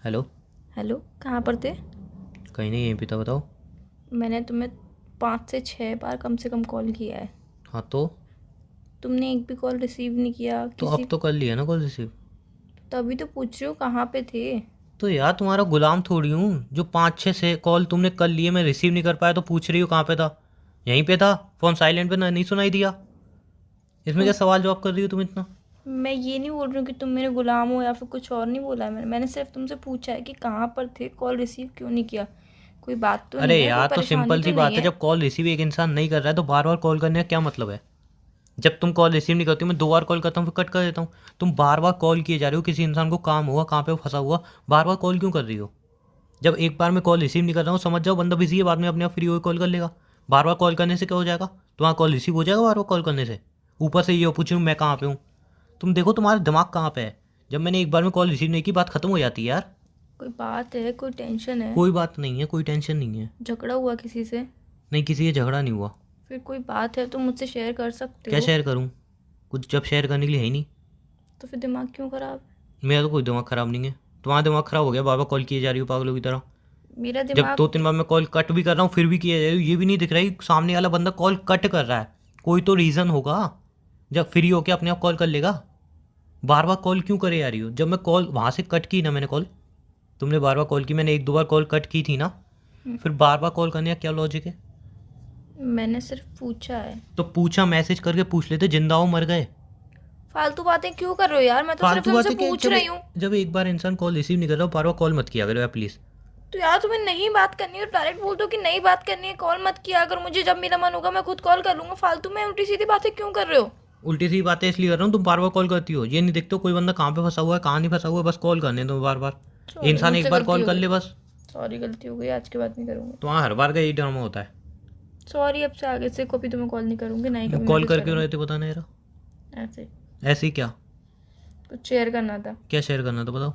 Hello. Hello, कहाँ पर थे? कहीं नहीं, यहीं पे था, बताओ। मैंने तुम्हें 5 से 6 बार कम से कम कॉल किया है। हाँ तो तुमने एक भी कॉल रिसीव नहीं किया अब किसी। तो कर लिया ना कॉल रिसीव। तभी तो पूछ रही हूँ कहाँ पे थे। तो यार तुम्हारा गुलाम थोड़ी हूँ जो 5-6 से कॉल तुमने कर लिए, मैं रिसीव नहीं कर पाया तो पूछ रही हो कहाँ पे था। यहीं पे था, फ़ोन साइलेंट पे ना, नहीं सुनाई दिया। इसमें क्या तुम सवाल जवाब कर रही हो तुम इतना। मैं ये नहीं बोल रही हूँ कि तुम मेरे गुलाम हो या फिर कुछ और नहीं बोला है। मैंने सिर्फ तुमसे पूछा है कि कहाँ पर थे, कॉल रिसीव क्यों नहीं किया। कोई बात तो अरे नहीं है, कोई यार, तो परेशानी सिंपल तो सी नहीं बात है, है। जब कॉल रिसीव एक इंसान नहीं कर रहा है तो बार बार कॉल करने का क्या मतलब है। जब तुम कॉल रिसीव नहीं करती हो, मैं 2 बार कॉल करता हूँ फिर कट कर देता हूँ। तुम बार बार कॉल किए जा रहे हो, किसी इंसान को काम हुआ, कहाँ पे वो फंसा हुआ, बार बार कॉल क्यों कर रही हो। जब एक बार मैं कॉल रिसीव नहीं कर रहा हूँ, समझ जाओ बंदा बिजी है, बाद में अपने आप फ्री होकर कॉल कर लेगा। बार बार कॉल करने से क्या हो जाएगा, तुम्हारा कॉल रिसीव हो जाएगा बार बार कॉल करने से। ऊपर से ये पूछ रही हूँ मैं कहाँ पे हूँ। तुम देखो तुम्हारा दिमाग कहाँ पे है। जब मैंने एक बार में कॉल रिसीव नहीं की, बात खत्म हो जाती है यार। कोई बात है, कोई टेंशन है? कोई बात नहीं है, कोई टेंशन नहीं है। झगड़ा हुआ किसी से? नहीं, किसी से झगड़ा नहीं हुआ। फिर कोई बात है तो मुझसे शेयर कर सकते क्या हो। शेयर करूँ, कुछ जब शेयर करने के लिए है ही नहीं। तो फिर दिमाग क्यों खराब है? मेरा तो कोई दिमाग ख़राब नहीं है। तुम्हारा दिमाग ख़राब हो गया, बार बार कॉल किए जा रही हो पागलों की तरह। मेरा जब दिमाग। 2-3 बार मैं कॉल कट भी कर रहा हूँ फिर भी किया जा रही हो, ये भी नहीं दिख रहा है कि सामने वाला बंदा कॉल कट कर रहा है। कोई तो रीज़न होगा। जब फ्री होके अपने आप कॉल कर लेगा। बार बार कॉल क्यों करे जा रही हो। जब मैं कॉल वहाँ से कट की ना, मैंने कॉल, तुमने बार बार कॉल की, मैंने 1-2 बार कॉल कट की थी ना। फिर बार बार कॉल करने का क्या लॉजिक है। मैंने सिर्फ पूछा है। तो पूछा, मैसेज करके पूछ लेते, जिंदा हो मर गए। फालतू बातें क्यों कर रहे हो यार? मैं तो सिर्फ फालतू तुमसे बातें क्या, पूछ जब रही हूँ। जब एक बार इंसान कॉल रिसीव नहीं कर रहा, बार बार कॉल मत किया करो यार प्लीज़। तो यार तुम्हें नहीं बात करनी है तो डायरेक्ट बोल दो कि नहीं बात करनी है, कॉल मत किया अगर मुझे। जब मेरा मन होगा मैं खुद कॉल कर लूंगा। फालतू में उल्टी सीधी बातें क्यों कर रहे हो? उल्टी सी बातें इसलिए कर रहा हूँ, तुम बार बार कॉल करती हो, ये नहीं देखते हो कोई बंदा कहाँ पे फंसा हुआ है, कहाँ नहीं फंसा हुआ है, बस कॉल करने दो बार बार। सॉरी, इंसान एक मुझसे बार गलती कॉल हो कर गई। ले बस। सॉरी, गलती हो गई, आज के बाद नहीं करूँगी। तो हाँ, हर बार का यही ड्रामा होता है। सॉरी, अब से आगे से कभी तुम्हें कॉल नहीं करूँगी, ना ही कभी कॉल मैसेज कर क्यों रहे करूँगी। थे पता नहीं यार। ऐसे ऐसे ही क्या। कुछ शेयर करना था। क्या शेयर करना था बताओ।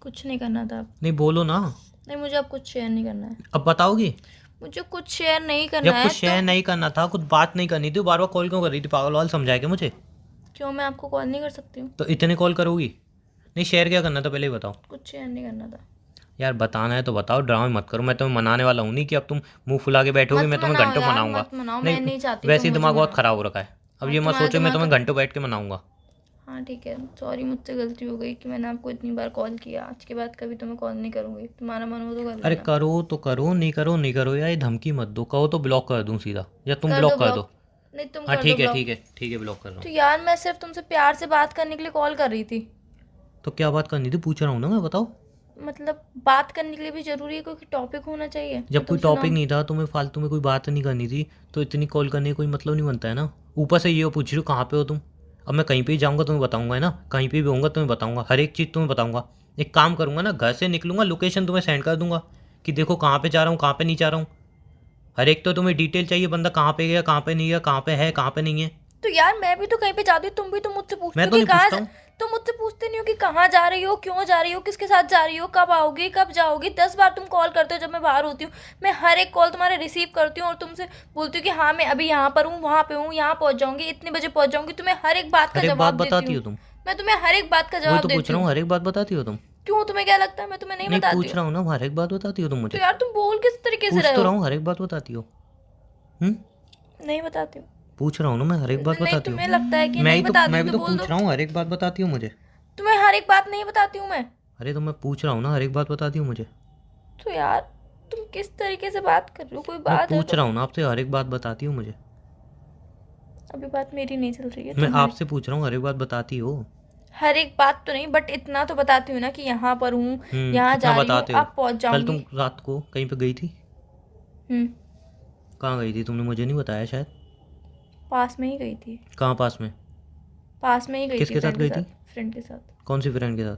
कुछ नहीं करना था। नहीं बोलो ना। नहीं, मुझे अब कुछ शेयर नहीं करना है। अब बताओगी। मुझे कुछ शेयर नहीं करना जब कुछ है शेयर तुम। नहीं करना था, कुछ बात नहीं करनी थी, बार बार कॉल क्यों कर रही थी, पागल वाल समझाया क्या मुझे। क्यों, मैं आपको कॉल नहीं कर सकती हूँ? तो इतने कॉल करोगी। नहीं, शेयर क्या करना था पहले ही बताओ। कुछ शेयर नहीं करना था। यार बताना है तो बताओ, ड्रामा मत करो, मैं तुम्हें मनाने वाला हूँ नहीं कि अब तुम मुंह फुला के बैठोगे, मत मैं तुम्हें मनाओ घंटों यार, मनाऊंगा। मत मनाओ, मैं नहीं, नहीं चाहती तुम वैसे ही मुझे दिमाग बहुत मनाओ। ख़राब हो रखा है। अब हाँ, ये मत तुम्हारा सोचो मैं दिमाग। तुम्हें घंटों बैठ के मनाऊंगा। हाँ ठीक है, सॉरी, मुझसे गलती हो गई कि मैंने आपको इतनी बार कॉल किया। आज के बाद कभी तुम्हें कॉल नहीं करूँगी। तुम्हारा मन हो तो कर अरे लेना। करो तो करो, नहीं करो नहीं करो यार, ये धमकी मत दो, कहो तो ब्लॉक कर दूँ सीधा, या तुम कर दो ब्लॉक कर ब्लॉक। दो। नहीं, तुम हाँ कर दो ठीक है ब्लॉक। ठीक है ठीक है, ब्लॉक कर रहा हूँ। तो यार मैं सिर्फ तुमसे प्यार से बात करने के लिए कॉल कर रही थी। तो क्या बात करनी थी, पूछ रहा हूँ ना मैं, बताओ। मतलब बात करने के लिए भी जरूरी है, कोई टॉपिक होना चाहिए मैं जब कोई तुमसे टॉपिक नॉर्म। नहीं था, तुम्हें फालतू में कोई बात नहीं करनी थी, तो इतनी कॉल करने का कोई मतलब नहीं बनता है ना। ऊपर से ये पूछ रही हो कहाँ पे हो तुम। अब मैं कहीं पे ही जाऊँगा तुम्हें बताऊँगा, है ना, कहीं पे भी होऊंगा तुम्हें बताऊँगा, हर एक चीज़ तुम्हें बताऊँगा। एक काम करूँगा ना, घर से निकलूँगा, लोकेशन तुम्हें सेंड कर दूँगा कि देखो कहाँ पे जा रहा हूँ, कहाँ पे नहीं जा रहा हूँ। हर एक तो तुम्हें डिटेल चाहिए, बंदा कहाँ पे गया, कहाँ पे नहीं गया, कहाँ पे है, कहाँ पे नहीं है। तो यार मैं भी तो कहीं पे जाती हूँ, तुम भी तो मुझसे पूछते मैं हो तो कि नहीं पूछता हूँ। तुम मुझसे पूछते नहीं हो कि कहाँ जा रही हो, क्यों जा रही हो, किसके साथ जा रही हो, कब आओगी, कब जाओगी। 10 बार तुम कॉल करते हो जब मैं बाहर होती हूँ। मैं हर एक कॉल तुम्हारे रिसीव करती हूँ और तुमसे बोलती हूँ कि हाँ मैं अभी यहाँ पर हूँ, वहाँ पे हूँ, यहाँ पहुँच जाऊँगी, इतने बजे पहुँच जाऊँगी। तुम्हें हर एक बात का हर एक बात जवाब देती बताती हूँ। हो तुम। मैं तुम्हें हर एक बात का वही जवाब तो पूछ देती रहा हूँ। हूँ, हर एक बात बताती हो तुम। क्यों, तुम्हें क्या लगता है मैं तुम्हें नहीं नहीं, बताती पूछ हूँ? रहा हूँ ना, हर एक बात बताती हो तुम तो मुझे। यार तुम बोल किस तरीके से पूछ रहे तो हो? रहा हूँ, हर एक बात बताती हो। हम्म। नहीं बताती हूँ। पूछ रहा हूँ ना मैं, हर एक बात नहीं, बताती हो। तुम्हें लगता है कि नहीं बताती मैं हूँ भी तो तो बोल पूछ दो। रहा हूँ, हर एक बात बताती हो मुझे। तुम्हें हर एक बात नहीं बताती हूँ मैं। अरे तो मैं पूछ रहा हूँ ना, हर एक बात बताती हो मुझे। तो यार तुम किस तरीके से बात कर रहे हो? कोई मैं बात है पूछ तो। रहा हूँ ना आपसे, हर एक बात बताती हो मुझे। अभी बात मेरी नहीं चल रही है, मैं तुम्हारी। आपसे पूछ रहा हूँ, हर एक बात बताती हो। हर एक बात तो नहीं, बट इतना तो बताती हूँ ना कि यहाँ पर हूँ, यहाँ कितना जा रही हूँ, बताते हो। अब पहुँच कल जाऊँगी। तुम रात को कहीं पे गई थी। हम्म। कहाँ गई थी, तुमने मुझे नहीं बताया शायद। पास में ही गई थी। कहाँ पास में। पास में ही गई थी, किसके साथ फ्रेंड के गई थी। साथ, फ्रेंड के साथ। कौन सी फ्रेंड के साथ।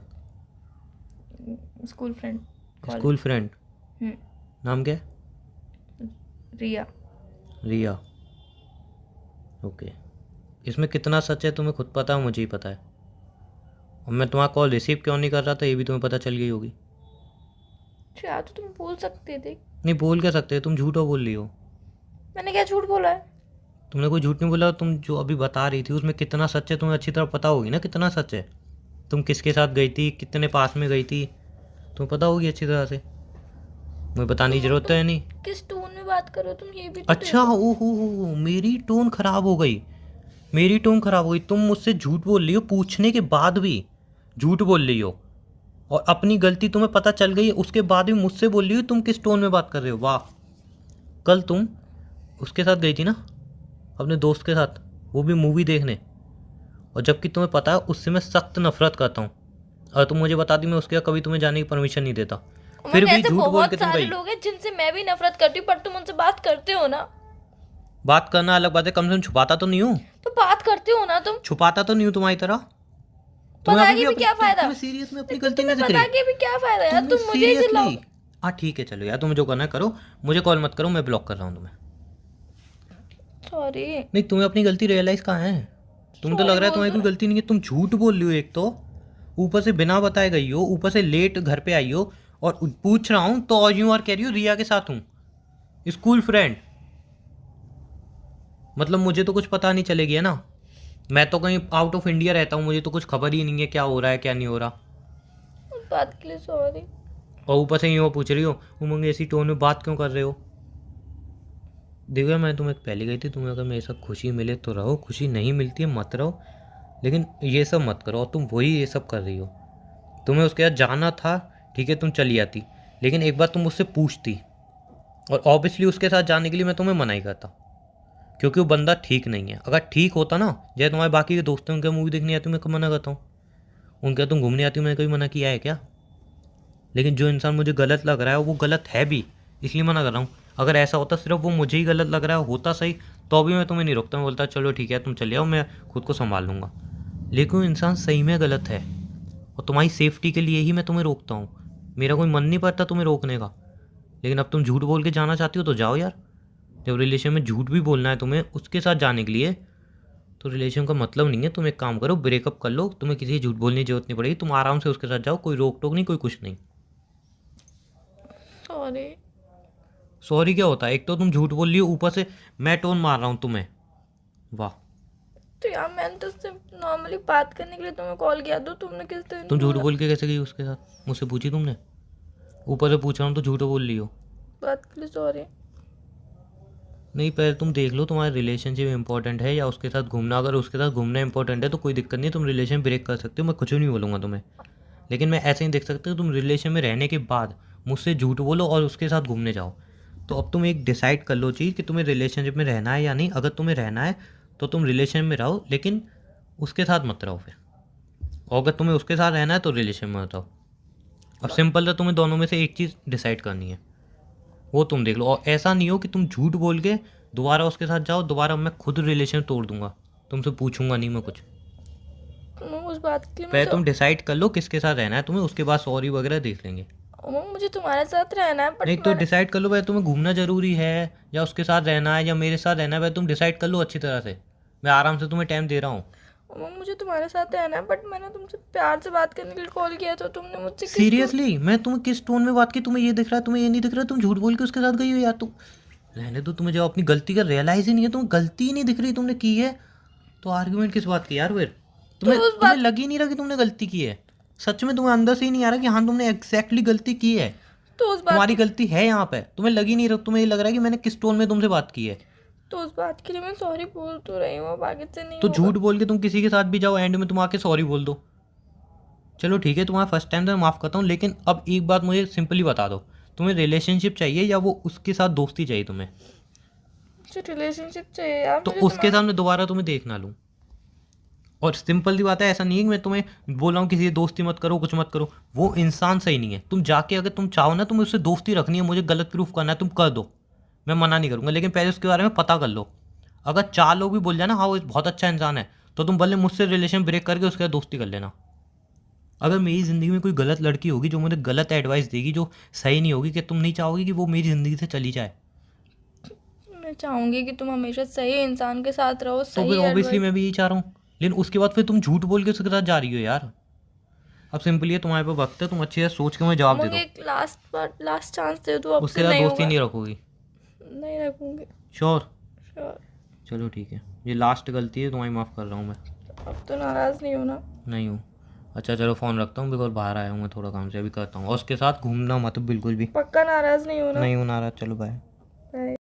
School friend. School college. Friend. Hmm. नाम क्या है। रिया। रिया। ओके। इसमें कितना सच है तुम्हें खुद पता है, मुझे ही पता है। और मैं तुम्हारा कॉल रिसीव क्यों नहीं कर रहा था, ये भी तुम्हें पता चल गई होगी। तो यार तो तुम बोल सकते थे। नहीं बोल क्या सकते, तुम झूठो बोल रही हो। मैंने क्या झूठ बोला है? तुमने कोई झूठ नहीं बोला, तुम जो अभी बता रही थी उसमें कितना सच है तुम्हें अच्छी तरह पता होगी ना, कितना सच है। तुम किसके साथ गई थी, कितने पास में गई थी, तुम्हें पता होगी अच्छी तरह से, मुझे बताने की ज़रूरत तो है नहीं। किस टोन में बात कर रहे हो तुम, ये भी तो अच्छा, ओ हो, मेरी टोन ख़राब हो गई, मेरी टोन ख़राब हो गई। तुम मुझसे झूठ बोल रही हो, पूछने के बाद भी झूठ बोल रही हो, और अपनी गलती तुम्हें पता चल गई है उसके बाद भी मुझसे बोल रही हो तुम किस टोन में बात कर रहे हो। वाह, कल तुम उसके साथ गई थी ना, अपने दोस्त के साथ, वो भी मूवी देखने, और जबकि तुम्हें पता है उससे मैं सख्त नफरत करता हूँ, और तुम मुझे बता दी मैं उसके साथ कभी तुम्हें जाने की परमिशन नहीं देता, फिर उमंग, भी ऐसे झूठ बोल बहुत के तुम सारे गई। लोग हैं जिनसे मैं भी नफरत करती हूँ, पर तुम उनसे बात करते हो ना। बात करना अलग बात है, कम से कम छुपाता तो नहीं हूँ, तो बात करते हो ना तुम। छुपाता तो नहीं हूँ तुम्हारी तरह। बता के भी क्या फायदा, तुम्हें सीरियस में अपनी लेकिन गलती नहीं तुम्हें दिख बता रही, के भी क्या फायदा यार, तुम्हें तुम मुझे ही चिल्लाओ। सीरियसली। हाँ ठीक है, चलो यार, तुम्हें जो करना है करो, मुझे कॉल मत करो, मैं ब्लॉक कर रहा हूँ तुम्हें। सॉरी। नहीं, तुम्हें अपनी गलती रियलाइज कहाँ है, तुम तो लग रहा है तुम्हारी कोई गलती नहीं है, तुम झूठ बोल रही हो, एक तो ऊपर से बिना बताए गई हो, ऊपर से लेट घर पे आई हो, और पूछ रहा हूँ तो यूं और कह रही हो रिया के साथ हूँ, स्कूल फ्रेंड। मतलब मुझे तो कुछ पता नहीं चलेगी है ना, मैं तो कहीं आउट ऑफ इंडिया रहता हूँ, मुझे तो कुछ खबर ही नहीं है क्या हो रहा है क्या नहीं हो रहा, बात के लिए सॉरी। और ऊपर से यूँ पूछ रही हो उमंग ऐसी टोन में बात क्यों कर रहे हो। देखो, मैं तुम्हें पहले गई थी, तुम्हें अगर मेरे साथ खुशी मिले तो रहो, खुशी नहीं मिलती है मत रहो, लेकिन ये सब मत करो, और तुम वही ये सब कर रही हो। तुम्हें उसके साथ जाना था, ठीक है तुम चली आती, लेकिन एक बार तुम मुझसे पूछती, और ऑब्वियसली उसके साथ जाने के लिए मैं तुम्हें मना ही करता, क्योंकि वो बंदा ठीक नहीं है। अगर ठीक होता ना, जैसे तुम्हारे बाकी के दोस्त हैं उनके मूवी देखने आती हूँ मैं कब मना करता हूँ, उनके तुम घूमने आती हो मैंने कभी मना किया है क्या। लेकिन जो इंसान मुझे गलत लग रहा है वो गलत है भी, इसलिए मना कर रहा हूँ। अगर ऐसा होता सिर्फ वो मुझे ही गलत लग रहा है होता सही, तो भी मैं तुम्हें नहीं रोकता, मैं बोलता चलो ठीक है तुम चले आओ, मैं खुद को संभाल लूँगा। लेकिन वो इंसान सही में गलत है, और तुम्हारी सेफ्टी के लिए ही मैं तुम्हें रोकता हूँ, मेरा कोई मन नहीं पड़ता तुम्हें रोकने का। लेकिन अब तुम झूठ बोल के जाना चाहती हो तो जाओ यार, जब रिलेशन में झूठ भी बोलना है तुम्हें उसके साथ जाने के लिए, तो रिलेशन का मतलब नहीं है। तुम एक काम करो, ब्रेकअप कर लो, तुम्हें किसी झूठ बोलने की जरूरत नहीं पड़ेगी, तुम आराम से उसके साथ जाओ, कोई रोक टोक नहीं, कोई कुछ नहीं। सॉरी। सॉरी क्या होता है, एक तो तुम झूठ बोल रही हो, ऊपर से मैं टोन मार रहा हूँ तुम्हें। वाह, तो यार मैंने तो सिर्फ नॉर्मली बात करने के लिए तुम्हें कॉल किया, तो तुमने किस दिन तुम झूठ बोल के कैसे गई उसके साथ, मुझसे पूछी तुमने, ऊपर से पूछ रहा हूँ तो झूठ बोल रही हो। बात के लिए सॉरी। नहीं, पहले तुम देख लो तुम्हारा रिलेशनशिप इंपॉर्टेंट है या उसके साथ घूमना। अगर उसके साथ घूमना इंपॉर्टेंट है तो कोई दिक्कत नहीं, तुम रिलेशन ब्रेक कर सकते हो, मैं कुछ नहीं बोलूँगा तुम्हें। लेकिन मैं ऐसे नहीं देख सकता तुम रिलेशन में रहने के बाद मुझसे झूठ बोलो और उसके साथ घूमने जाओ। तो अब तुम एक डिसाइड कर लो चीज़ कि तुम्हें रिलेशनशिप में रहना है या नहीं। अगर तुम्हें रहना है तो तुम रिलेशन में रहो, लेकिन उसके साथ मत रहो फिर। और अगर तुम्हें उसके साथ रहना है तो रिलेशन में मत रहो। अब सिंपल था, तुम्हें दोनों में से एक चीज़ डिसाइड करनी है, वो तुम देख लो। और ऐसा नहीं हो कि तुम झूठ बोल के दोबारा उसके साथ जाओ, दोबारा मैं खुद रिलेशन तोड़ दूंगा, तुमसे पूछूंगा नहीं मैं कुछ। उमंग, उस बात के लिए पहले तुम डिसाइड कर लो किसके साथ रहना है तुम्हें, उसके बाद सॉरी वगैरह देख लेंगे। उमंग, मुझे तुम्हारे साथ रहना है, बट नहीं तो डिसाइड कर लो भाई, तुम्हें घूमना ज़रूरी है या उसके साथ रहना है या मेरे साथ रहना है, भाई तुम डिसाइड कर लो अच्छी तरह से, मैं आराम से तुम्हें टाइम दे रहा हूँ। उमंग, मुझे तुम्हारे साथ रहना है, बट मैंने तुमसे प्यार से बात करने के लिए कॉल किया, तो तुमने मुझसे सीरियसली मैं तुम्हें किस टोन में बात की, तुम्हें ये दिख रहा है, तुम्हें ये नहीं दिख रहा, तुम झूठ बोल के उसके साथ गई हो यार। तुम रहने दो, तुम्हें जब अपनी गलती का रियलाइज ही नहीं है, तुम्हें गलती ही नहीं दिख रही तुमने की है, तो आर्ग्यूमेंट किस बात की यार फिर। तुम्हें लग ही नहीं रहा कि तुमने गलती की है, सच में तुम्हें अंदर से ही नहीं आ रहा कि हाँ तुमने एग्जैक्टली गलती की है, तो उस बात तुम्हारी गलती है यहाँ पे, तुम्हें लग ही नहीं रहा, तुम्हें ये लग रहा है कि मैंने किस टोन में तुमसे बात की है। तो उस बात के लिए मैं सॉरी बोल तो रही हूँ, अब आगे से नहीं तो होगा। झूठ बोल के तुम किसी के साथ भी जाओ, एंड में तुम आके सॉरी बोल दो, चलो ठीक है तुम्हारा फर्स्ट टाइम तो मैं माफ़ करता हूँ। लेकिन अब एक बात मुझे सिंपली बता दो, तुम्हें रिलेशनशिप चाहिए या वो उसके साथ दोस्ती चाहिए तुम्हें। मुझे रिलेशनशिप चाहिए यार, तो मुझे उसके साथ मैं दोबारा तुम्हें देख ना लूँ। और सिंपल सी बात है, ऐसा नहीं है कि मैं तुम्हें बोल रहा हूँ किसी से दोस्ती मत करो कुछ मत करो, वो इंसान सही नहीं है। तुम जाके अगर तुम चाहो ना, तुम्हें उससे दोस्ती रखनी है, मुझे गलत प्रूफ करना है, तुम कर दो, मैं मना नहीं करूँगा, लेकिन पहले उसके बारे में पता कर लो। अगर 4 लोग भी बोल जाए ना हाँ वो बहुत अच्छा इंसान है, तो तुम भले मुझसे रिलेशन ब्रेक करके उसके साथ दोस्ती कर लेना। अगर मेरी ज़िंदगी में कोई गलत लड़की होगी जो मुझे गलत एडवाइस देगी, जो सही नहीं होगी, कि तुम नहीं चाहोगी कि वो मेरी ज़िंदगी से चली जाए, मैं चाहूंगी कि तुम हमेशा सही इंसान के साथ रहो, तो सही फिर ऑब्वियसली एडवाइस। मैं भी यही चाह रहा हूँ। लेकिन उसके बाद फिर तुम झूठ बोल के उसके साथ जा रही हो यार। अब सिंपली है, तुम्हारे पास वक्त है, तुम अच्छे से सोच के मुझे जवाब दे मुझे दो। एक लास्ट चांस दे दो, अब उसके से साथ नहीं दोस्ती होगा। नहीं रखोगी, नहीं रखूंगी। श्योर। श्योर। चलो ठीक है, ये लास्ट गलती है, तुम्हारी माफ़ कर रहा हूँ मैं। अब तो नाराज नहीं होना। नहीं हूँ। अच्छा चलो फ़ोन रखता हूँ, बिकॉज बाहर आया हूँ मैं थोड़ा काम से, अभी करता हूँ। और उसके साथ घूमना मत बिल्कुल भी। पक्का नाराज नहीं होना। नहीं हूँ नाराज, चलो बाय। बाय।